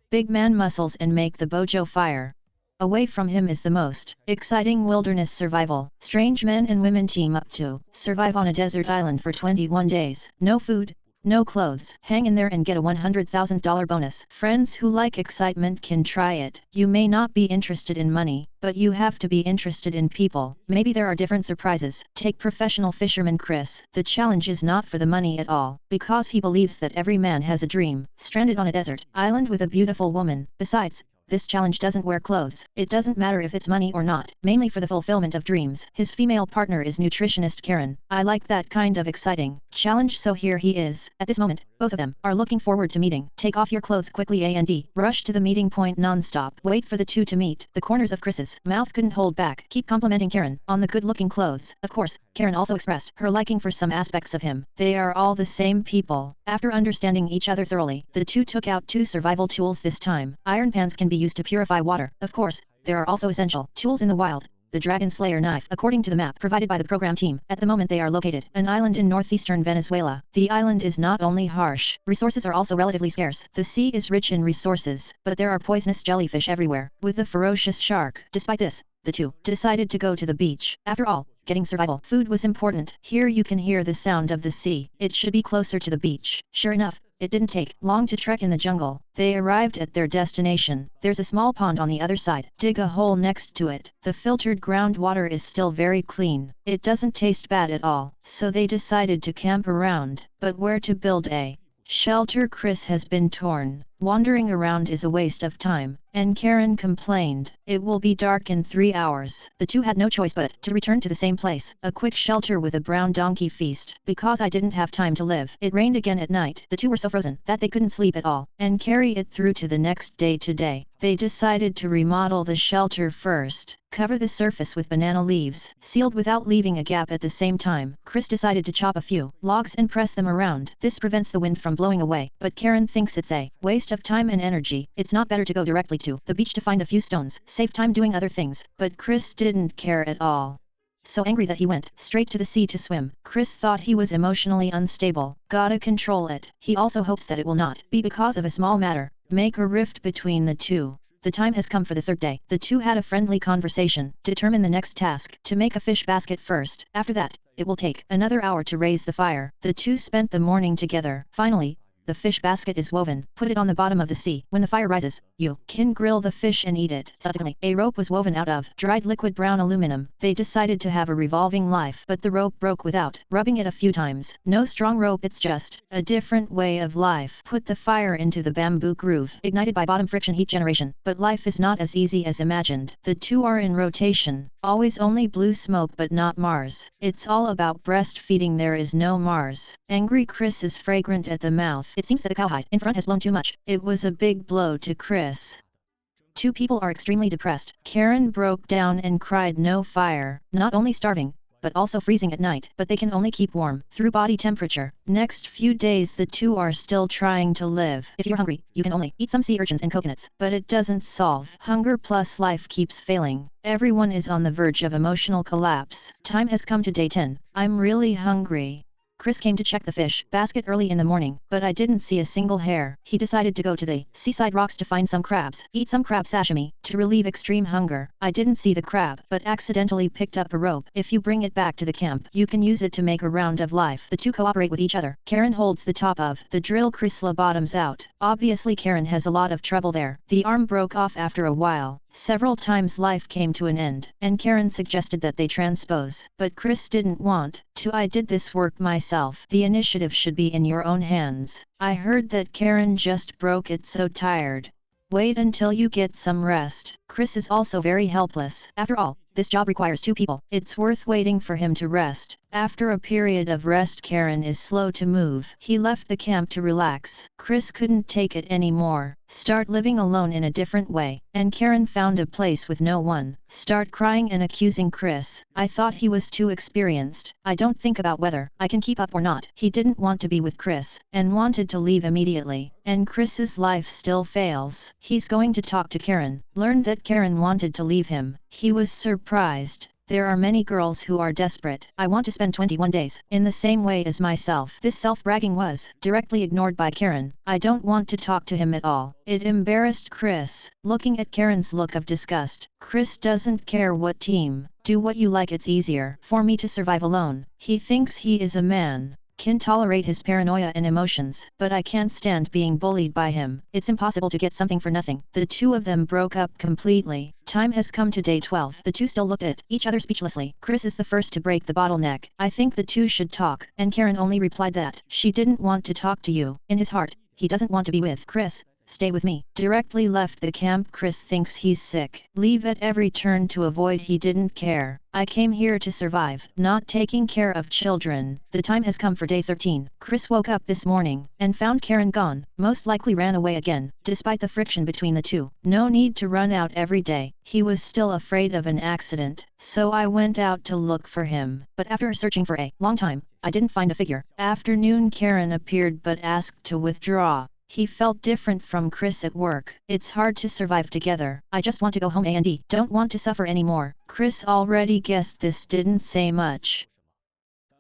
big man muscles and make the bojo fire. Away from him is the most exciting wilderness survival. Strange men and women team up to survive on a desert island for 21 days. No food, no clothes. Hang in there and get a $100,000 bonus. Friends who like excitement can try it. You may not be interested in money, but you have to be interested in people. Maybe there are different surprises. Take professional fisherman Chris. The challenge is not for the money at all, because he believes that every man has a dream. Stranded on a desert island with a beautiful woman. Besides, this challenge doesn't wear clothes. It doesn't matter if it's money or not, mainly for the fulfillment of dreams. His female partner is nutritionist Karen. I like that kind of exciting challenge, so here he is. At this moment, both of them are looking forward to meeting. Take off your clothes quickly and rush to the meeting point non-stop. Wait for the two to meet. The corners of Chris's mouth couldn't hold back. Keep complimenting Karen on the good-looking clothes. Of course, Karen also expressed her liking for some aspects of him. They are all the same people. After understanding each other thoroughly, the two took out two survival tools this time. Iron pans can be used to purify water. Of course, there are also essential tools in the wild. The Dragon Slayer knife. According to the map provided by the program team, at the moment they are located an island in northeastern Venezuela. The island is not only harsh, resources are also relatively scarce. The sea is rich in resources, but there are poisonous jellyfish everywhere, with a ferocious shark. Despite this, the two decided to go to the beach. After all, getting survival food was important. Here you can hear the sound of the sea. It should be closer to the beach. Sure enough, it didn't take long to trek in the jungle. They arrived at their destination. There's a small pond on the other side. Dig a hole next to it. The filtered groundwater is still very clean. It doesn't taste bad at all. So they decided to camp around. But where to build a shelter? Chris has been torn. Wandering around is a waste of time, and Karen complained. It will be dark in 3 hours. The two had no choice but to return to the same place. A quick shelter with a brown donkey feast. Because I didn't have time to live. It rained again at night. The two were so frozen that they couldn't sleep at all, and carry it through to the next day. Today, they decided to remodel the shelter first. Cover the surface with banana leaves, sealed without leaving a gap at the same time. Chris decided to chop a few logs and press them around. This prevents the wind from blowing away, but Karen thinks it's a waste of time and energy. It's not better to go directly to the beach to find a few stones, save time doing other things. But Chris didn't care at all. So angry that he went straight to the sea to swim. Chris thought he was emotionally unstable. Gotta control it. He also hopes that it will not be because of a small matter. Make a rift between the two. The time has come for the third day. The two had a friendly conversation. Determine the next task. To make a fish basket first. After that, it will take another hour to raise the fire. The two spent the morning together. Finally, the fish basket is woven. Put it on the bottom of the sea. When the fire rises, you can grill the fish and eat it. Subsequently, a rope was woven out of dried liquid brown aluminum. They decided to have a revolving life, but the rope broke without rubbing it a few times. No strong rope, it's just a different way of life. Put the fire into the bamboo groove, ignited by bottom friction heat generation. But life is not as easy as imagined. The two are in rotation. Always only blue smoke but not Mars. It's all about breastfeeding, there is no Mars. Angry Chris is fragrant at the mouth. It seems that the cowhide in front has blown too much. It was a big blow to Chris. Two people are extremely depressed. Karen broke down and cried no fire. Not only starving, but also freezing at night. But they can only keep warm through body temperature. Next few days the two are still trying to live. If you're hungry, you can only eat some sea urchins and coconuts. But it doesn't solve. Hunger plus life keeps failing. Everyone is on the verge of emotional collapse. Time has come to day 10. I'm really hungry. Chris came to check the fish basket early in the morning, but I didn't see a single hair. He decided to go to the seaside rocks to find some crabs, eat some crab sashimi, to relieve extreme hunger. I didn't see the crab, but accidentally picked up a rope. If you bring it back to the camp, you can use it to make a round of life. The two cooperate with each other. Karen holds the top of the drill, Chrisla bottoms out. Obviously Karen has a lot of trouble there. The arm broke off after a while. Several times life came to an end, and Karen suggested that they transpose, but Chris didn't want to. I did this work myself. The initiative should be in your own hands. I heard that Karen just broke it, so tired. Wait until you get some rest. Chris is also very helpless. After all, this job requires two people. It's worth waiting for him to rest. After a period of rest, Karen is slow to move. He left the camp to relax. Chris couldn't take it anymore. Start living alone in a different way. And Karen found a place with no one. Start crying and accusing Chris. I thought he was too experienced. I don't think about whether I can keep up or not. He didn't want to be with Chris, and wanted to leave immediately. And Chris's life still fails. He's going to talk to Karen. Learned that Karen wanted to leave him. He was surprised. There are many girls who are desperate. I want to spend 21 days in the same way as myself. This self-bragging was directly ignored by Karen. I don't want to talk to him at all. It embarrassed Chris. Looking at Karen's look of disgust, Chris doesn't care what team. Do what you like, it's easier for me to survive alone. He thinks he is a man. Can tolerate his paranoia and emotions, but I can't stand being bullied by him. It's impossible to get something for nothing. The two of them broke up completely. Time has come to day 12. The two still looked at each other speechlessly. Chris is the first to break the bottleneck. I think the two should talk, and Karen only replied that she didn't want to talk to you. In his heart, he doesn't want to be with Chris. Stay with me. Directly left the camp. Chris thinks he's sick. Leave at every turn to avoid. He didn't care. I came here to survive, not taking care of children. The time has come for day 13. Chris woke up this morning and found Karen gone. Most likely ran away again. Despite the friction between the two, no need to run out every day. He was still afraid of an accident, so I went out to look for him. But after searching for a long time, I didn't find a figure. Afternoon, Karen appeared but asked to withdraw. He felt different from Chris at work. It's hard to survive together. I just want to go home and don't want to suffer anymore. Chris already guessed this, didn't say much.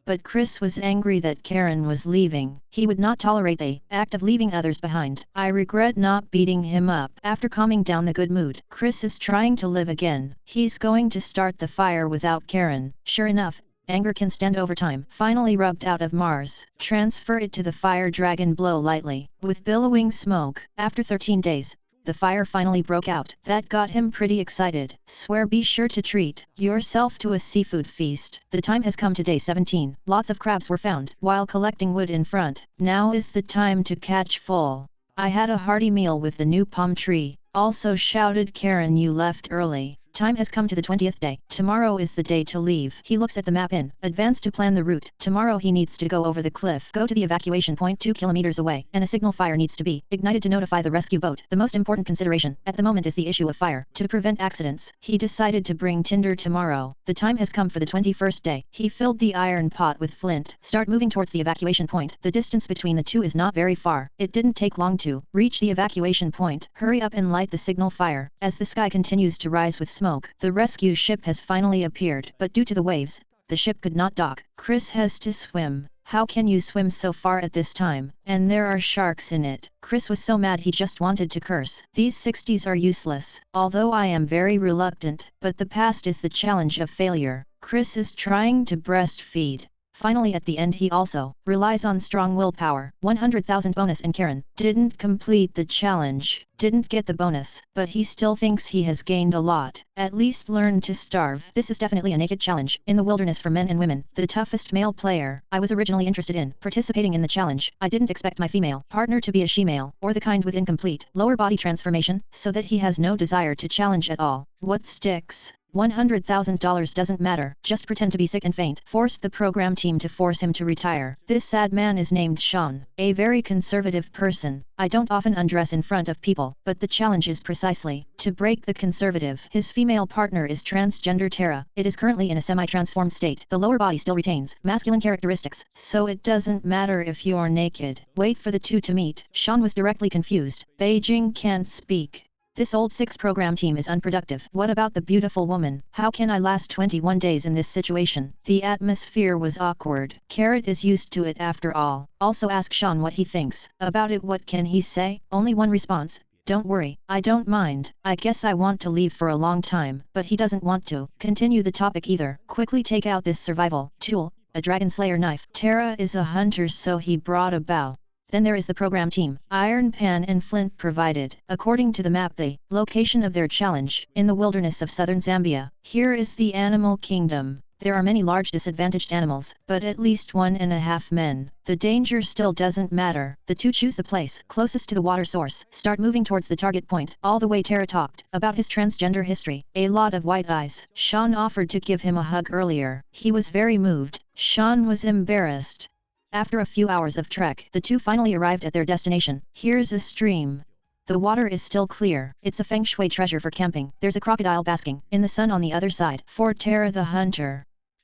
But Chris was angry that Karen was leaving. He would not tolerate the act of leaving others behind. I regret not beating him up. After calming down the good mood, Chris is trying to live again. He's going to start the fire without Karen. Sure enough, anger can stand over time. Finally rubbed out of Mars. Transfer it to the fire dragon. Blow lightly, with billowing smoke. After 13 days, the fire finally broke out. That got him pretty excited. Swear be sure to treat yourself to a seafood feast. The time has come to day 17. Lots of crabs were found while collecting wood in front. Now is the time to catch full. I had a hearty meal with the new palm tree. Also shouted Karen, you left early. Time has come to the 20th day. Tomorrow is the day to leave. He looks at the map in advance to plan the route. Tomorrow he needs to go over the cliff, go to the evacuation point 2 kilometers away, and a signal fire needs to be ignited to notify the rescue boat. The most important consideration at the moment is the issue of fire. To prevent accidents, he decided to bring tinder tomorrow. The time has come for the 21st day. He filled the iron pot with flint. Start moving towards the evacuation point. The distance between the two is not very far. It didn't take long to reach the evacuation point. Hurry up and light the signal fire. As the sky continues to rise with smoke, the rescue ship has finally appeared, but due to the waves, the ship could not dock. Chris has to swim. How can you swim so far at this time? And there are sharks in it. Chris was so mad he just wanted to curse. These 60s are useless. Although I am very reluctant, but the past is the challenge of failure. Chris is trying to breastfeed. Finally at the end he also relies on strong willpower. 100,000 bonus, and Karen didn't complete the challenge, didn't get the bonus, but he still thinks he has gained a lot. At least learn to starve. This is definitely a naked challenge in the wilderness for men and women. The toughest male player. I was originally interested in participating in the challenge. I didn't expect my female partner to be a she-male, or the kind with incomplete lower body transformation, so that he has no desire to challenge at all. What sticks? $100,000 doesn't matter. Just pretend to be sick and faint. Forced the program team to force him to retire. This sad man is named Sean, a very conservative person. I don't often undress in front of people, but the challenge is precisely to break the conservative. His female partner is transgender Tara. It is currently in a semi-transformed state. The lower body still retains masculine characteristics, so it doesn't matter if you're naked. Wait for the two to meet. Sean was directly confused. Beijing can't speak. This old 6 program team is unproductive. What about the beautiful woman? How can I last 21 days in this situation? The atmosphere was awkward. Carrot is used to it after all. Also ask Sean what he thinks about it. What can he say? Only one response. Don't worry, I don't mind. I guess I want to leave for a long time, but he doesn't want to continue the topic either. Quickly take out this survival tool, a dragon slayer knife. Tara is a hunter, so he brought a bow. Then there is the program team. Iron pan and flint provided. According to the map, the location of their challenge in the wilderness of southern Zambia. Here is the animal kingdom. There are many large disadvantaged animals, but at least 1.5 men. The danger still doesn't matter. The two choose the place closest to the water source. Start moving towards the target point. All the way Tara talked about his transgender history. A lot of white eyes. Sean offered to give him a hug earlier. He was very moved. Sean was embarrassed. After a few hours of trek, the two finally arrived at their destination. Here's a stream. The water is still clear. It's a feng shui treasure for camping. There's a crocodile basking in the sun on the other side. For Tara the hunter,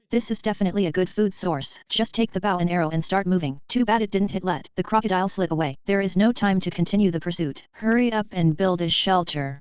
this is definitely a good food source. Just take the bow and arrow and start moving. Too bad it didn't hit. Let the crocodile slip away. There is no time to continue the pursuit. Hurry up and build a shelter.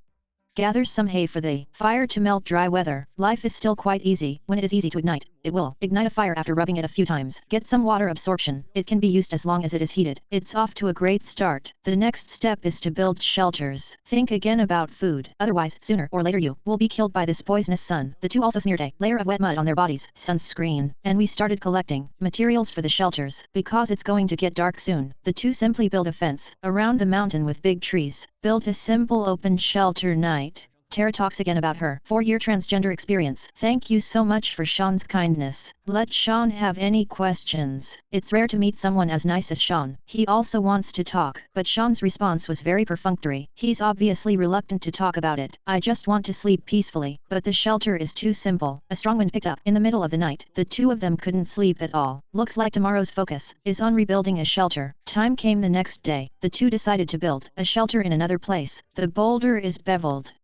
gather some hay for the fire to melt dry weather. Life is still quite easy. When it is easy to ignite, it will ignite a fire after rubbing it a few times. Get some water absorption. It can be used as long as it is heated. It's off to a great start. The next step is to build shelters. Think again about food. Otherwise, sooner or later you will be killed by this poisonous sun. The two also smeared a layer of wet mud on their bodies, sunscreen, and we started collecting materials for the shelters. Because it's going to get dark soon, the two simply built a fence around the mountain with big trees. Built a simple open shelter night. Tara talks again about her 4-year transgender experience. Thank you so much for Sean's kindness. Let Sean have any questions. It's rare to meet someone as nice as Sean. He also wants to talk, but Sean's response was very perfunctory. He's obviously reluctant to talk about it. I just want to sleep peacefully, but the shelter is too simple. A strong wind picked up in the middle of the night. The two of them couldn't sleep at all. Looks like tomorrow's focus is on rebuilding a shelter. Time came the next day. The two decided to build a shelter in another place. The boulder is beveled.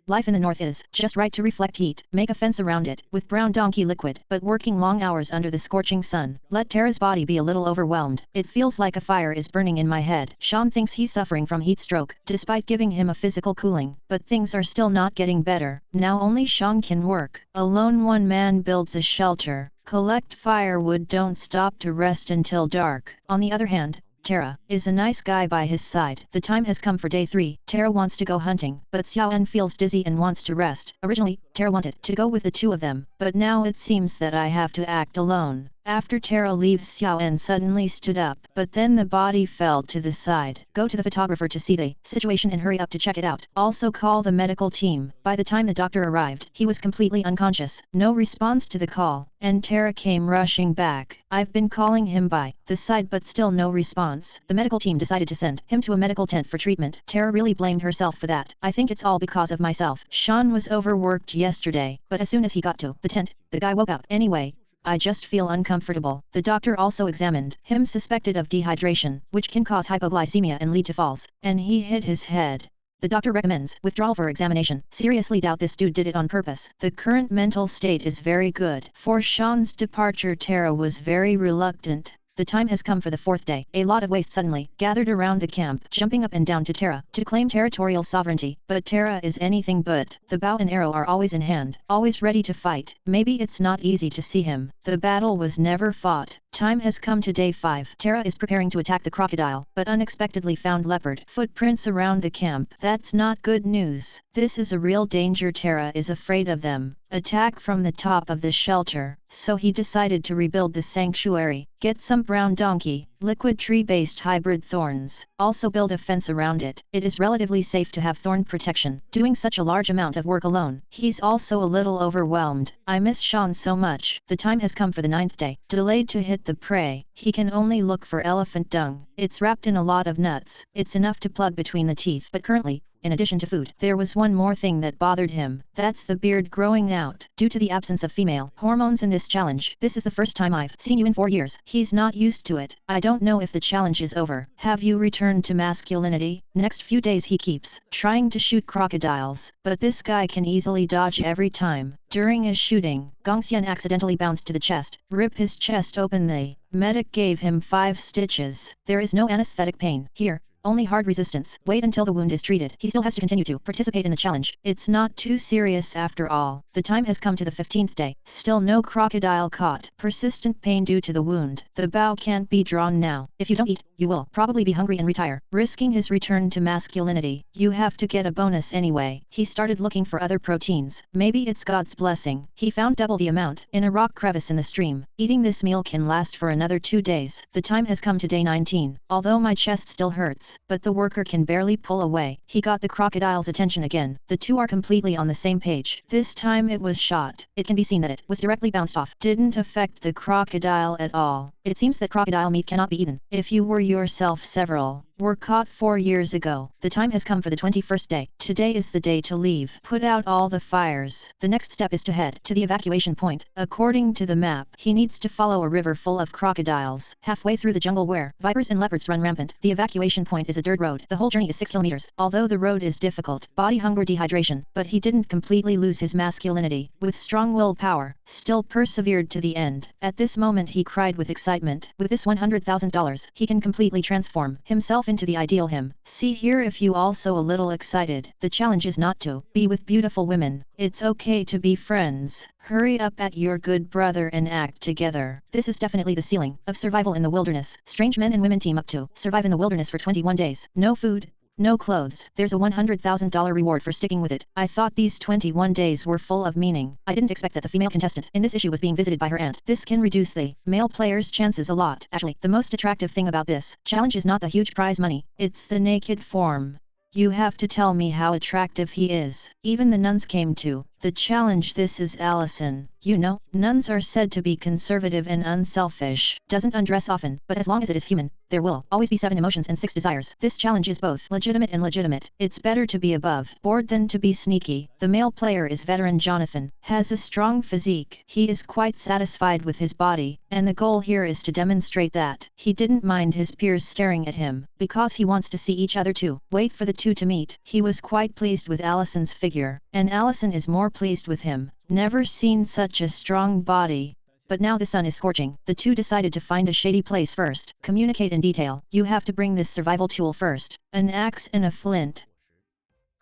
Life in the north is just right to reflect heat. Make a fence around it with brown donkey liquid, but working long hours under the scorching sun. Let Tara's body be a little overwhelmed. It feels like a fire is burning in my head. Sean thinks he's suffering from heat stroke, despite giving him a physical cooling. But things are still not getting better. Now only Sean can work. Alone one man builds a shelter. Collect firewood, don't stop to rest until dark. On the other hand, Tara is a nice guy by his side. The time has come for day 3. Tara wants to go hunting, but Xiaoen feels dizzy and wants to rest. Originally, Tara wanted to go with the two of them, but now it seems that I have to act alone. After Tara leaves, Xiaoen suddenly stood up, but then the body fell to the side. Go to the photographer to see the situation and hurry up to check it out. Also call the medical team. By the time the doctor arrived, he was completely unconscious. No response to the call, and Tara came rushing back. I've been calling him by the side but still no response. The medical team decided to send him to a medical tent for treatment. Tara really blamed herself for that. I think it's all because of myself. Sean was overworked yesterday, but as soon as he got to the tent, the guy woke up. Anyway, I just feel uncomfortable. The doctor also examined him, suspected of dehydration, which can cause hypoglycemia and lead to falls, and he hit his head. The doctor recommends withdrawal for examination. Seriously doubt this dude did it on purpose. The current mental state is very good. For Sean's departure, Tara was very reluctant. The time has come for the 4th day. A lot of waste suddenly gathered around the camp, jumping up and down to Tara to claim territorial sovereignty. But Tara is anything but. The bow and arrow are always in hand, always ready to fight. Maybe it's not easy to see him. The battle was never fought. Time has come to day 5. Tara is preparing to attack the crocodile, but unexpectedly found leopard footprints around the camp. That's not good news. This is a real danger. Tara is afraid of them. Attack from the top of the shelter, so he decided to rebuild the sanctuary. Get some brown donkey, liquid tree-based hybrid thorns. Also build a fence around it. It is relatively safe to have thorn protection. Doing such a large amount of work alone, he's also a little overwhelmed. I miss Sean so much. The time has come for the 9th day. Delayed to hit the prey. He can only look for elephant dung. It's wrapped in a lot of nuts. It's enough to plug between the teeth. But currently, in addition to food, there was one more thing that bothered him. That's the beard growing out. Due to the absence of female hormones in this challenge, this is the first time I've seen you in 4 years. He's not used to it. I don't know if the challenge is over. Have you returned to masculinity? Next few days he keeps trying to shoot crocodiles, but this guy can easily dodge every time. During a shooting, Gongxian accidentally bounced to the chest, rip his chest open. The medic gave him 5 stitches. There is no anesthetic pain here. Only hard resistance. Wait until the wound is treated. He still has to continue to participate in the challenge. It's not too serious after all. The time has come to the 15th day. Still no crocodile caught. Persistent pain due to the wound. The bow can't be drawn now. If you don't eat, you will probably be hungry and retire, risking his return to masculinity. You have to get a bonus anyway. He started looking for other proteins. Maybe it's God's blessing. He found double the amount in a rock crevice in the stream. Eating this meal can last for another 2 days. The time has come to day 19. Although my chest still hurts, but the worker can barely pull away. He got the crocodile's attention again. The two are completely on the same page. This time it was shot. It can be seen that it was directly bounced off. Didn't affect the crocodile at all. It seems that crocodile meat cannot be eaten. If you were yourself, several were caught 4 years ago. The time has come for the 21st day. Today is the day to leave. Put out all the fires. The next step is to head to the evacuation point. According to the map, he needs to follow a river full of crocodiles. Halfway through the jungle where vipers and leopards run rampant, the evacuation point is a dirt road. The whole journey is 6 kilometers. Although the road is difficult, body hunger, dehydration, but he didn't completely lose his masculinity. With strong willpower, still persevered to the end. At this moment he cried with excitement. excitement. With this $100,000, he can completely transform himself into the ideal him. See here if you also a little excited. The challenge is not to be with beautiful women. It's okay to be friends. Hurry up at your good brother and act together. This is definitely the ceiling of survival in the wilderness. Strange men and women team up to survive in the wilderness for 21 days. No food. No clothes. There's a $100,000 reward for sticking with it. I thought these 21 days were full of meaning. I didn't expect that the female contestant in this issue was being visited by her aunt. This can reduce the male player's chances a lot. Actually, the most attractive thing about this challenge is not the huge prize money. It's the naked form. You have to tell me how attractive he is. Even the nuns came to the challenge. This is Allison. You know, nuns are said to be conservative and unselfish. Doesn't undress often, but as long as it is human, there will always be 7 emotions and 6 desires. This challenge is both legitimate and legitimate. It's better to be above board than to be sneaky. The male player is veteran Jonathan. Has a strong physique. He is quite satisfied with his body, and the goal here is to demonstrate that he didn't mind his peers staring at him, because he wants to see each other too. Wait for the two to meet. He was quite pleased with Allison's figure, and Allison is more pleased with him. Never seen such a strong body. But now the sun is scorching. The two decided to find a shady place first. Communicate in detail. You have to bring this survival tool first. An axe and a flint.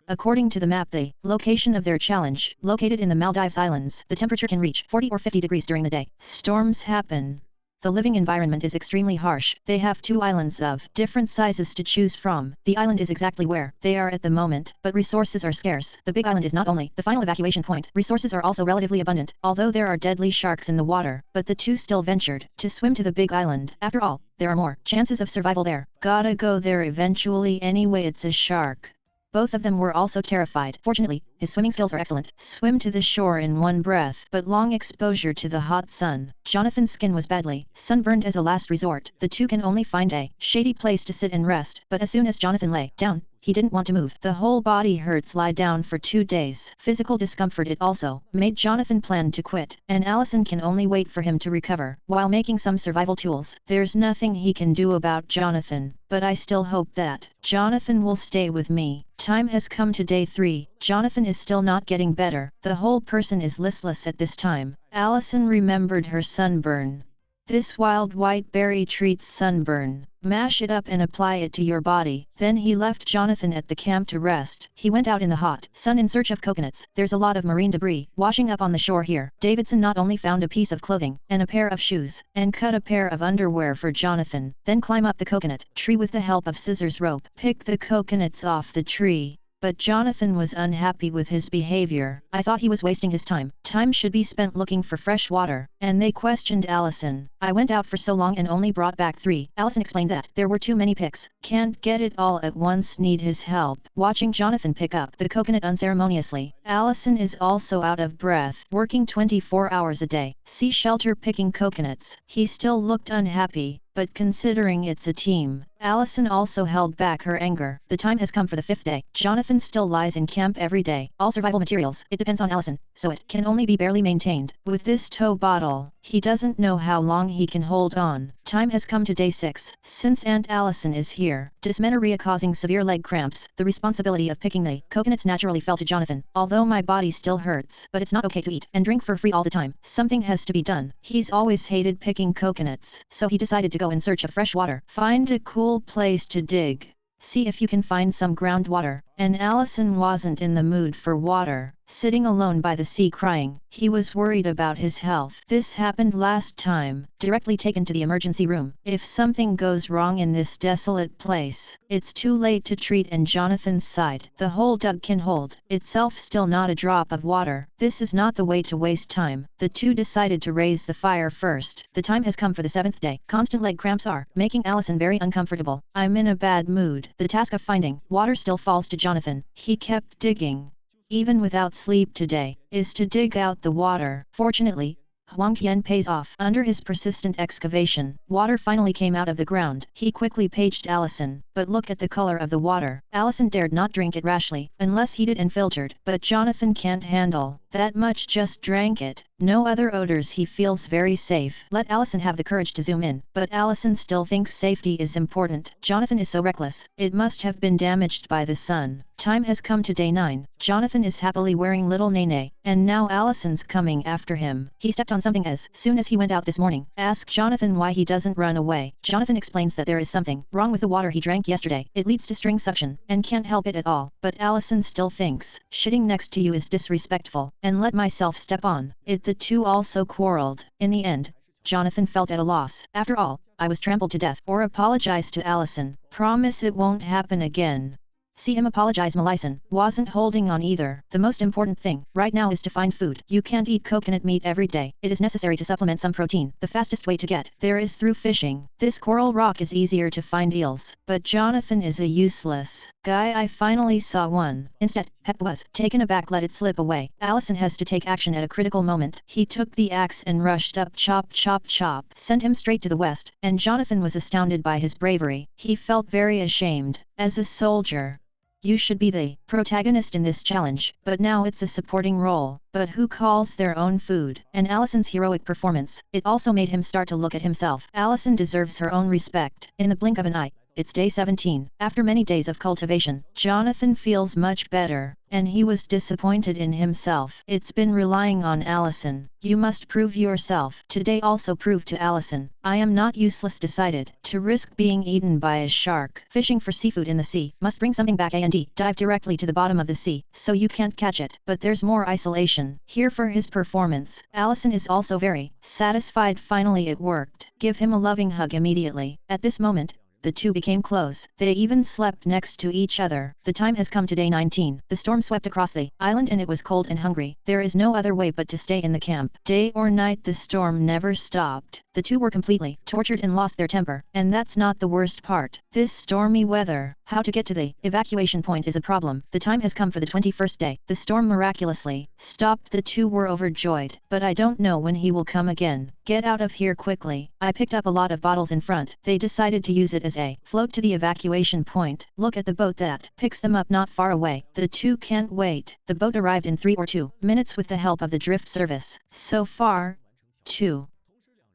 According to the map, the location of their challenge, located in the Maldives Islands, the temperature can reach 40 or 50 degrees during the day. Storms happen. The living environment is extremely harsh. They have 2 islands of different sizes to choose from. The island is exactly where they are at the moment, but resources are scarce. The big island is not only the final evacuation point, resources are also relatively abundant, although there are deadly sharks in the water. But the two still ventured to swim to the big island. After all, there are more chances of survival there. Gotta go there eventually anyway. It's a shark. Both of them were also terrified. Fortunately, his swimming skills are excellent. Swim to the shore in one breath, but long exposure to the hot sun. Jonathan's skin was badly sunburned. As a last resort, the two can only find a shady place to sit and rest, but as soon as Jonathan lay down, he didn't want to move. The whole body hurts. Lie down for 2 days. Physical discomfort. It also made Jonathan plan to quit, and Allison can only wait for him to recover, while making some survival tools. There's nothing he can do about Jonathan, but I still hope that Jonathan will stay with me. Time has come to day 3. Jonathan is still not getting better. The whole person is listless at this time. Allison remembered her sunburn. This wild white berry treats sunburn. Mash it up and apply it to your body. Then he left Jonathan at the camp to rest. He went out in the hot sun in search of coconuts. There's a lot of marine debris washing up on the shore here. Davidson not only found a piece of clothing and a pair of shoes, and cut a pair of underwear for Jonathan, then climb up the coconut tree with the help of scissors rope. Pick the coconuts off the tree. But Jonathan was unhappy with his behavior. I thought he was wasting his time. Time should be spent looking for fresh water. And they questioned Allison. I went out for so long and only brought back 3. Allison explained that there were too many picks. Can't get it all at once. Need his help. Watching Jonathan pick up the coconut unceremoniously, Allison is also out of breath. Working 24 hours a day. Sea shelter picking coconuts. He still looked unhappy. But considering it's a team, Allison also held back her anger. The time has come for the 5th day. Jonathan still lies in camp every day. All survival materials, it depends on Allison, so it can only be barely maintained. With this tow bottle, he doesn't know how long he can hold on. Time has come to day 6. Since Aunt Allison is here, dysmenorrhea causing severe leg cramps, the responsibility of picking the coconuts naturally fell to Jonathan. Although my body still hurts, but it's not okay to eat and drink for free all the time. Something has to be done. He's always hated picking coconuts, so he decided to go in search of fresh water. Find a cool place to dig. See if you can find some groundwater. And Allison wasn't in the mood for water. Sitting alone by the sea crying, he was worried about his health. This happened last time. Directly taken to the emergency room. If something goes wrong in this desolate place, it's too late to treat. And Jonathan's side, the whole dug can hold itself still not a drop of water. This is not the way to waste time. The two decided to raise the fire first. The time has come for the 7th day. Constant leg cramps are making Allison very uncomfortable. I'm in a bad mood. The task of finding water still falls to Jonathan. He kept digging. Even without sleep today, is to dig out the water. Fortunately, Huang Tian pays off. Under his persistent excavation, water finally came out of the ground. He quickly paged Allison, but look at the color of the water. Allison dared not drink it rashly, unless heated and filtered. But Jonathan can't handle that much, just drank it. No other odors, he feels very safe. Let Allison have the courage to zoom in, but Allison still thinks safety is important. Jonathan is so reckless, it must have been damaged by the sun. Time has come to day 9. Jonathan is happily wearing little Nene, and now Allison's coming after him. He stepped on something as soon as he went out this morning. Ask Jonathan why he doesn't run away. Jonathan explains that there is something wrong with the water he drank yesterday. It leads to string suction, and can't help it at all. But Allison still thinks, shitting next to you is disrespectful, and let myself step on it. The two also quarreled. In the end, Jonathan felt at a loss. After all, I was trampled to death. Or apologize to Allison. Promise it won't happen again. See him apologize. Melissa wasn't holding on either. The most important thing right now is to find food. You can't eat coconut meat every day. It is necessary to supplement some protein. The fastest way to get there is through fishing. This coral rock is easier to find eels. But Jonathan is a useless guy. I finally saw one. Instead, Pep was taken aback, let it slip away. Allison has to take action at a critical moment. He took the axe and rushed up, chop chop chop, sent him straight to the west, and Jonathan was astounded by his bravery. He felt very ashamed. As a soldier, you should be the protagonist in this challenge, but now it's a supporting role. But who calls their own food? And Allison's heroic performance, it also made him start to look at himself. Allison deserves her own respect. In the blink of an eye, it's day 17. After many days of cultivation, Jonathan feels much better, and he was disappointed in himself. It's been relying on Allison. You must prove yourself. Today also proved to Allison, I am not useless. Decided to risk being eaten by a shark. Fishing for seafood in the sea must bring something back and dive directly to the bottom of the sea, so you can't catch it. But there's more isolation here for his performance. Allison is also very satisfied. Finally it worked. Give him a loving hug immediately. At this moment, the two became close. They even slept next to each other. The time has come to day 19. The storm swept across the island and it was cold and hungry. There is no other way but to stay in the camp. Day or night, the storm never stopped. The two were completely tortured and lost their temper. And that's not the worst part. This stormy weather, how to get to the evacuation point is a problem. The time has come for the 21st day. The storm miraculously stopped. The two were overjoyed. But I don't know when he will come again. Get out of here quickly. I picked up a lot of bottles in front. They decided to use it as a float to the evacuation point. Look at the boat that picks them up not far away. The two can't wait. The boat arrived in 3 or 2 minutes with the help of the drift service. So far, 2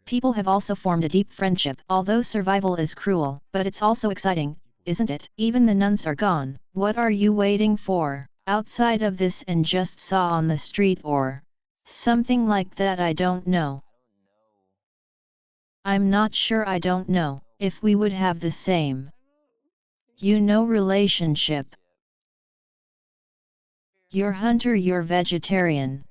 people have also formed a deep friendship. Although survival is cruel, but it's also exciting, isn't it? Even the nuns are gone. What are you waiting for? Outside of this and just saw on the street or something like that? I don't know. I'm not sure. I don't know if we would have the same, relationship. You're hunter, you're vegetarian.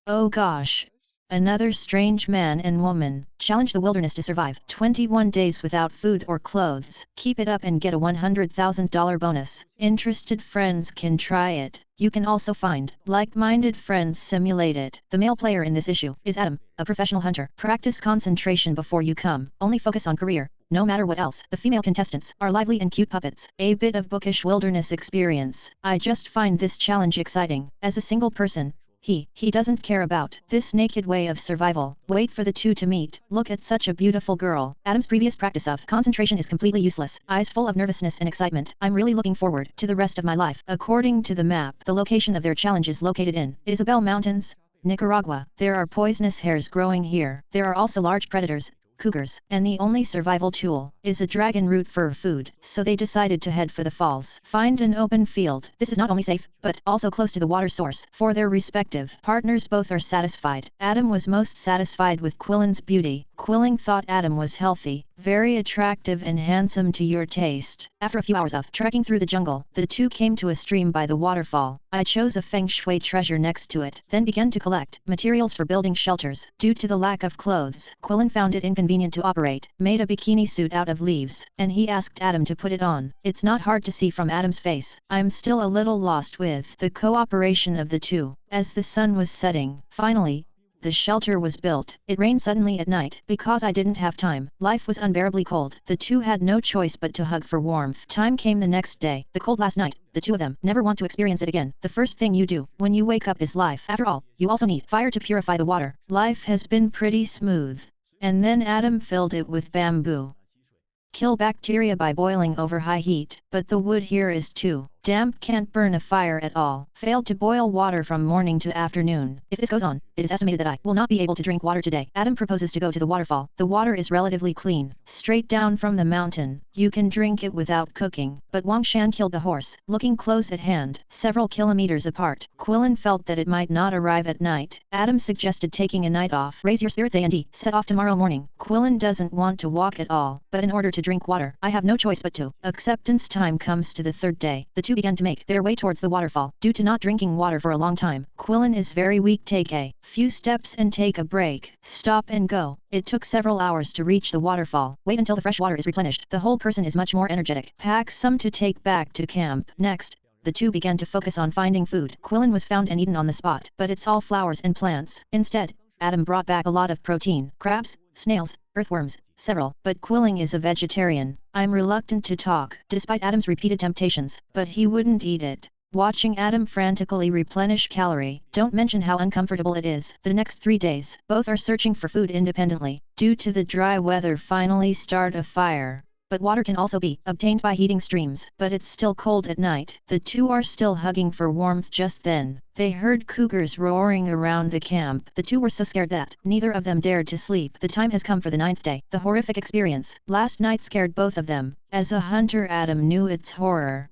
Oh gosh. Another strange man and woman. Challenge the wilderness to survive 21 days without food or clothes. Keep it up and get a $100,000 bonus. Interested friends can try it. You can also find like-minded friends simulate it. The male player in this issue is Adam, a professional hunter. Practice concentration before you come. Only focus on career, no matter what else. The female contestants are lively and cute puppets. A bit of bookish wilderness experience. I just find this challenge exciting. As a single person, he doesn't care about this naked way of survival. Wait for the two to meet. Look at such a beautiful girl. Adam's previous practice of concentration is completely useless. Eyes full of nervousness and excitement. I'm really looking forward to the rest of my life. According to the map, the location of their challenge is located in Isabel Mountains, Nicaragua. There are poisonous hares growing here. There are also large predators, cougars, and the only survival tool is a dragon root for food. So they decided to head for the falls. Find an open field. This is not only safe, but also close to the water source. For their respective partners, both are satisfied. Adam was most satisfied with Quillen's beauty. Quillen thought Adam was healthy, very attractive and handsome to your taste. After a few hours of trekking through the jungle, the two came to a stream by the waterfall. I chose a feng shui treasure next to it, then began to collect materials for building shelters. Due to the lack of clothes, Quillen found it inconvenient to operate, made a bikini suit out of leaves, and he asked Adam to put it on. It's not hard to see from Adam's face. I'm still a little lost with the cooperation of the two. As the sun was setting, finally, the shelter was built. It rained suddenly at night. Because I didn't have time, life was unbearably cold. The two had no choice but to hug for warmth. Time came the next day. The cold last night, the two of them never want to experience it again. The first thing you do when you wake up is life. After all, you also need fire to purify the water. Life has been pretty smooth. And then Adam filled it with bamboo. kill bacteria by boiling over high heat, but the wood here is too damp, can't burn a fire at all. Failed to boil water from morning to afternoon. If this goes on, it is estimated that I will not be able to drink water today. Adam proposes to go to the waterfall. The water is relatively clean, straight down from the mountain. You can drink it without cooking. But Wang Shan killed the horse. Looking close at hand, several kilometers apart, Quillen felt that it might not arrive at night. Adam suggested taking a night off. Raise your spirits and set off tomorrow morning. Quillen doesn't want to walk at all, but in order to drink water, I have no choice but to. Acceptance time comes to the third day. The two began to make their way towards the waterfall. Due to not drinking water for a long time, Quillen is very weak. Take a few steps and take a break. Stop and go. It took several hours to reach the waterfall. Wait until the fresh water is replenished. The whole person is much more energetic. Pack some to take back to camp. Next, the two began to focus on finding food. Quillen was found and eaten on the spot, but it's all flowers and plants. Instead, Adam brought back a lot of protein. Crabs, snails, earthworms, several, but Quillen is a vegetarian. I'm reluctant to talk, despite Adam's repeated temptations, but he wouldn't eat it. Watching Adam frantically replenish calorie, don't mention how uncomfortable it is. The next 3 days, both are searching for food independently. Due to the dry weather, finally start a fire. But water can also be obtained by heating streams, but it's still cold at night. The two are still hugging for warmth. Just then, they heard cougars roaring around the camp. The two were so scared that neither of them dared to sleep. The time has come for the 9th day. The horrific experience last night scared both of them. As a hunter, Adam knew its horror.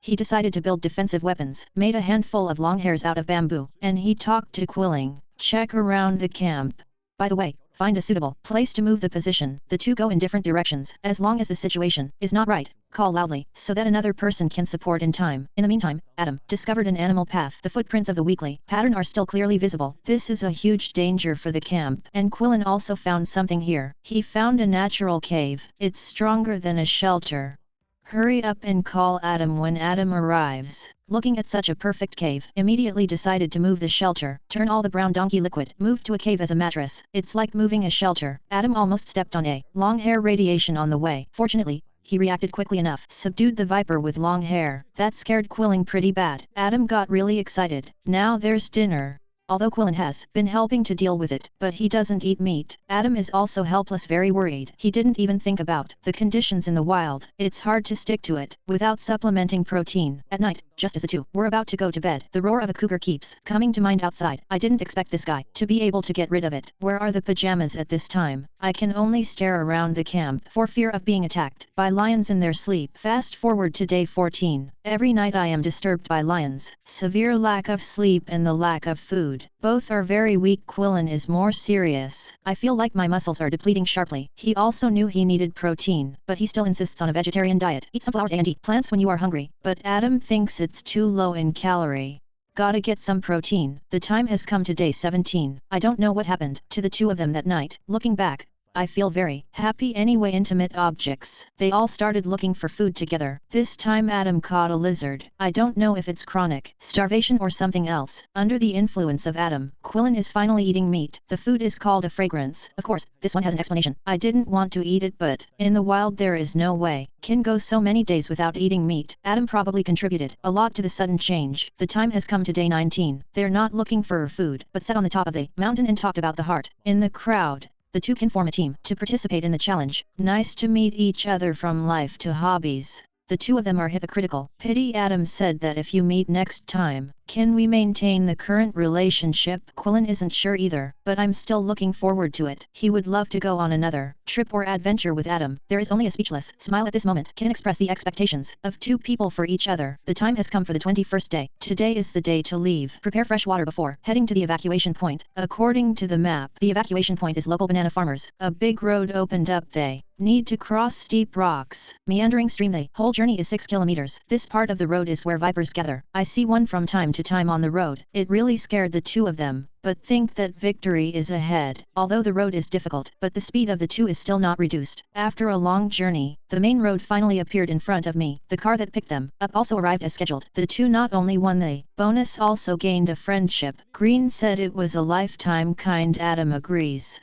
He decided to build defensive weapons, made a handful of long hairs out of bamboo, and he talked to Quillen. Check around the camp. By the way, find a suitable place to move the position. The two go in different directions. As long as the situation is not right, call loudly, so that another person can support in time. In the meantime, Adam discovered an animal path. The footprints of the weekly pattern are still clearly visible. This is a huge danger for the camp. And Quillen also found something here. He found a natural cave. It's stronger than a shelter. Hurry up and call Adam when Adam arrives. Looking at such a perfect cave, immediately decided to move the shelter. Turn all the brown donkey liquid. Moved to a cave as a mattress. It's like moving a shelter. Adam almost stepped on a long hair radiation on the way. Fortunately, he reacted quickly enough. Subdued the viper with long hair. That scared Quillen pretty bad. Adam got really excited. Now there's dinner. Although Quillen has been helping to deal with it, but he doesn't eat meat. Adam is also helpless, very worried. He didn't even think about the conditions in the wild. It's hard to stick to it without supplementing protein. At night, just as the two were about to go to bed, the roar of a cougar keeps coming to mind outside. I didn't expect this guy to be able to get rid of it. Where are the pajamas at this time? I can only stare around the camp for fear of being attacked by lions in their sleep. Fast forward to day 14. Every night I am disturbed by lions. Severe lack of sleep and the lack of food. Both are very weak. Quillen is more serious. I feel like my muscles are depleting sharply. He also knew he needed protein, but he still insists on a vegetarian diet. Eat some flowers and eat plants when you are hungry. But Adam thinks it's too low in calorie. Gotta get some protein. The time has come to day 17. I don't know what happened to the two of them that night. Looking back, I feel very happy anyway. Intimate objects. They all started looking for food together. This time Adam caught a lizard. I don't know if it's chronic starvation or something else. Under the influence of Adam, Quillen is finally eating meat. The food is called a fragrance. Of course, this one has an explanation. I didn't want to eat it, but in the wild there is no way can go so many days without eating meat. Adam probably contributed a lot to the sudden change. The time has come to day 19. They're not looking for food, but sat on the top of the mountain and talked about the heart in the crowd. The two can form a team to participate in the challenge. Nice to meet each other. From life to hobbies. The two of them are hypocritical. Pity. Adam said that if you meet next time, can we maintain the current relationship? Quillen isn't sure either, but I'm still looking forward to it. He would love to go on another trip or adventure with Adam. There is only a speechless smile at this moment can express the expectations of two people for each other. The time has come for the 21st day. Today is the day to leave. Prepare fresh water before heading to the evacuation point. According to the map, the evacuation point is local banana farmers. A big road opened up. They need to cross steep rocks, meandering stream. The whole journey is 6 kilometers. This part of the road is where vipers gather. I see one from time to time on the road. It really scared the two of them, but think that victory is ahead. Although the road is difficult, but the speed of the two is still not reduced. After a long journey, the main road finally appeared in front of me. The car that picked them up also arrived as scheduled. The two not only won the bonus, also gained a friendship. Green said it was a lifetime kind. Adam agrees.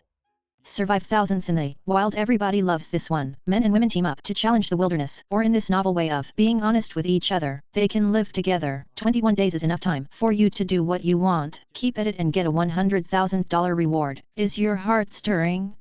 Survive thousands in the wild. Everybody loves this one. Men and women team up to challenge the wilderness, or in this novel way of being honest with each other, they can live together. 21 days is enough time for you to do what you want. Keep at it and get a $100,000 reward. Is your heart stirring?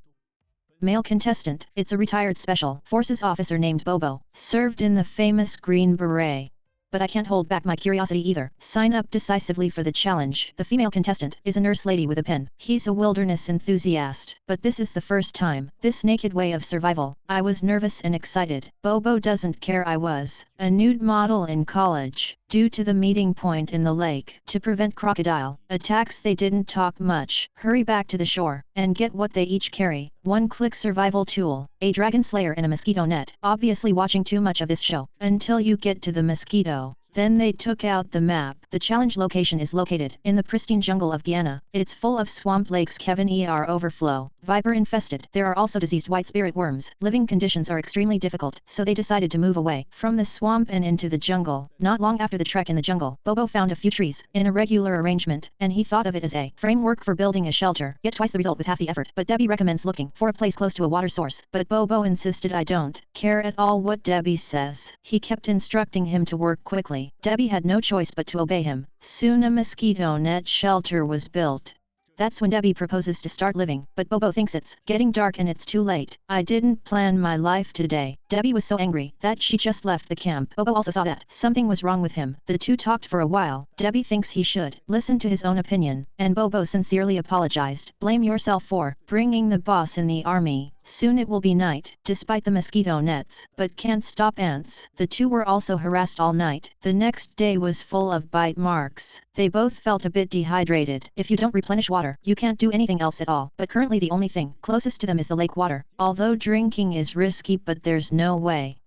Male contestant. It's a retired special forces officer named Bobo. Served in the famous Green Beret. But I can't hold back my curiosity either. Sign up decisively for the challenge. The female contestant is a nurse lady with a pen. He's a wilderness enthusiast. But this is the first time. This naked way of survival. I was nervous and excited. Bobo doesn't care. I was a nude model in college. Due to the meeting point in the lake, to prevent crocodile attacks, they didn't talk much. Hurry back to the shore, and get what they each carry. One-click survival tool, a dragon slayer and a mosquito net. Obviously watching too much of this show, until you get to the mosquito. Then they took out the map. The challenge location is located in the pristine jungle of Guyana. It's full of swamp lakes. Kevin overflow. Viper infested. There are also diseased white spirit worms. Living conditions are extremely difficult, so they decided to move away from the swamp and into the jungle. Not long after the trek in the jungle, Bobo found a few trees in a regular arrangement, and he thought of it as a framework for building a shelter. Get twice the result with half the effort. But Debbie recommends looking for a place close to a water source. But Bobo insisted. I don't care at all what Debbie says. He kept instructing him to work quickly. Debbie had no choice but to obey him. Soon a mosquito net shelter was built. That's when Debbie proposes to start living, but Bobo thinks it's getting dark and it's too late. I didn't plan my life today. Debbie was so angry that she just left the camp. Bobo also saw that something was wrong with him. The two talked for a while. Debbie thinks he should listen to his own opinion, and Bobo sincerely apologized. Blame yourself for bringing the boss in the army. Soon it will be night, despite the mosquito nets, but can't stop ants. The two were also harassed all night. The next day was full of bite marks. They both felt a bit dehydrated. If you don't replenish water, you can't do anything else at all. But currently the only thing closest to them is the lake water. Although drinking is risky, but there's no way.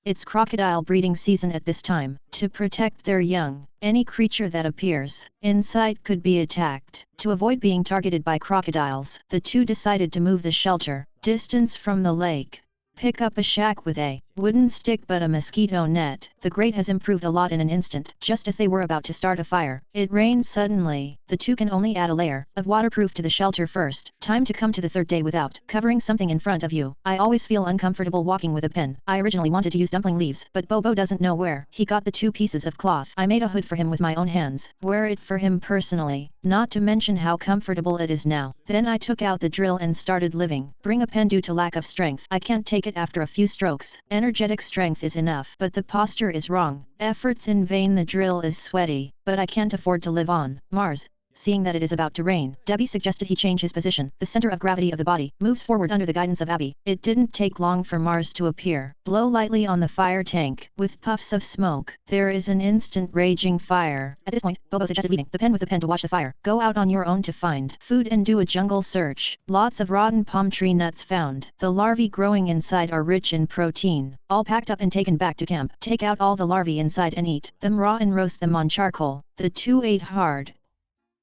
It's crocodile breeding season at this time. To protect their young, any creature that appears in sight could be attacked. To avoid being targeted by crocodiles, the two decided to move the shelter distance from the lake. Pick up a shack with a wooden stick but a mosquito net. The grate has improved a lot in an instant. Just as they were about to start a fire, it rained suddenly. The two can only add a layer of waterproof to the shelter first. Time to come to the third day without covering something in front of you. I always feel uncomfortable walking with a pen. I originally wanted to use dumpling leaves, but Bobo doesn't know where he got the two pieces of cloth. I made a hood for him with my own hands. Wear it for him personally, not to mention how comfortable it is now. Then I took out the drill and started living. Bring a pen due to lack of strength. I can't take it after a few strokes. Energetic strength is enough, but the posture is wrong. Efforts in vain. The drill is sweaty, but I can't afford to live on Mars. Seeing that it is about to rain, Debbie suggested he change his position. The center of gravity of the body moves forward under the guidance of Abby. It didn't take long for Mars to appear. Blow lightly on the fire tank. With puffs of smoke, there is an instant raging fire. At this point, Bobo suggested leaving the pen with the pen to watch the fire. Go out on your own to find food and do a jungle search. Lots of rotten palm tree nuts found. The larvae growing inside are rich in protein. All packed up and taken back to camp. Take out all the larvae inside and eat them raw and roast them on charcoal. The two ate hard.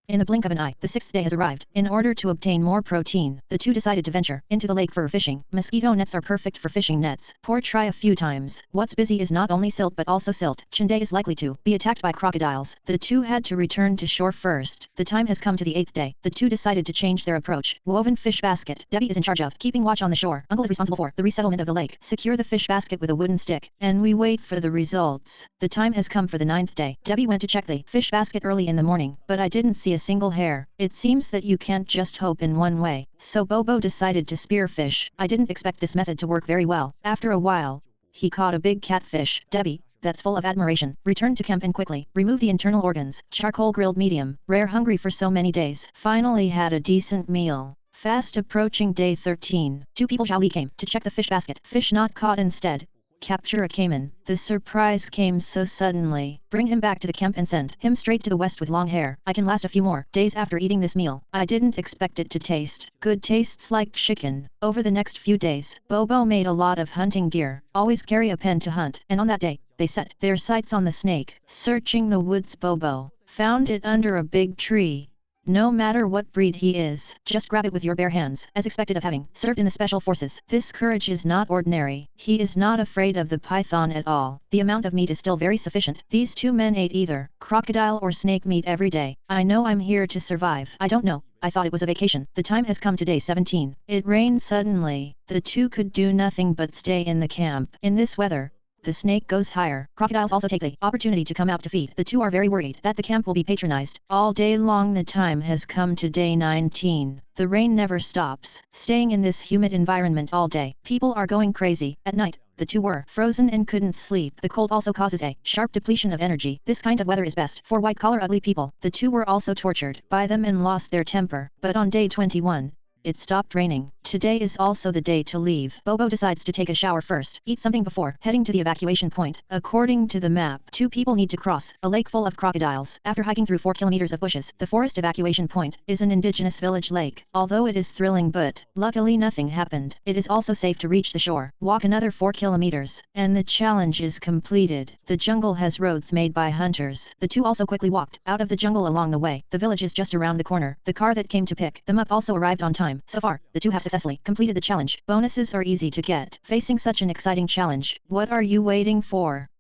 In the blink of an eye, the sixth day has arrived. In order to obtain more protein, the two decided to venture into the lake for fishing. Mosquito nets are perfect for fishing nets. Try a few times. What's busy is not only silt but also silt. Chinde is likely to be attacked by crocodiles. The two had to return to shore first. The time has come to the eighth day. The two decided to change their approach. Woven fish basket. Debbie is in charge of keeping watch on the shore. Uncle is responsible for the resettlement of the lake. Secure the fish basket with a wooden stick, and we wait for the results. The time has come for the ninth day. Debbie went to check the fish basket early in the morning, but I didn't see a single hair. It seems that you can't just hope in one way. So Bobo decided to spearfish. I didn't expect this method to work very well. After a while, he caught a big catfish. Debbie, that's full of admiration, returned to camp and quickly remove the internal organs. Charcoal grilled medium rare. Hungry for so many days. Finally had a decent meal. Fast approaching day 13. Two people Zhao Li came to check the fish basket. Fish not caught. Instead, capture a caiman. The surprise came so suddenly. Bring him back to the camp and send him straight to the west with long hair. I can last a few more days after eating this meal. I didn't expect it to taste good. Tastes like chicken. Over the next few days, Bobo made a lot of hunting gear. Always carry a pen to hunt. And on that day, they set their sights on the snake. Searching the woods, Bobo found it under a big tree. No matter what breed he is, just grab it with your bare hands. As expected of having served in the special forces, this courage is not ordinary. He is not afraid of the python at all. The amount of meat is still very sufficient. These two men ate either crocodile or snake meat every day. I know I'm here to survive. I don't know. I thought it was a vacation. The time has come to day 17. It rained suddenly. The two could do nothing but stay in the camp. In this weather, the snake goes higher. Crocodiles also take the opportunity to come out to feed. The two are very worried that the camp will be patronized all day long. The time has come to day 19. The rain never stops. Staying in this humid environment all day, people are going crazy. At night, the two were frozen and couldn't sleep. The cold also causes a sharp depletion of energy. This kind of weather is best for white-collar ugly people. The two were also tortured by them and lost their temper. But on day 21, it stopped raining. Today is also the day to leave. Bobo decides to take a shower first, eat something before heading to the evacuation point. According to the map, two people need to cross a lake full of crocodiles. After hiking through 4 kilometers of bushes, the forest evacuation point is an indigenous village lake. Although it is thrilling, but luckily nothing happened. It is also safe to reach the shore. Walk another 4 kilometers, and the challenge is completed. The jungle has roads made by hunters. The two also quickly walked out of the jungle along the way. The village is just around the corner. The car that came to pick them up also arrived on time. So far, the two have successfully completed the challenge. Bonuses are easy to get. Facing such an exciting challenge, what are you waiting for?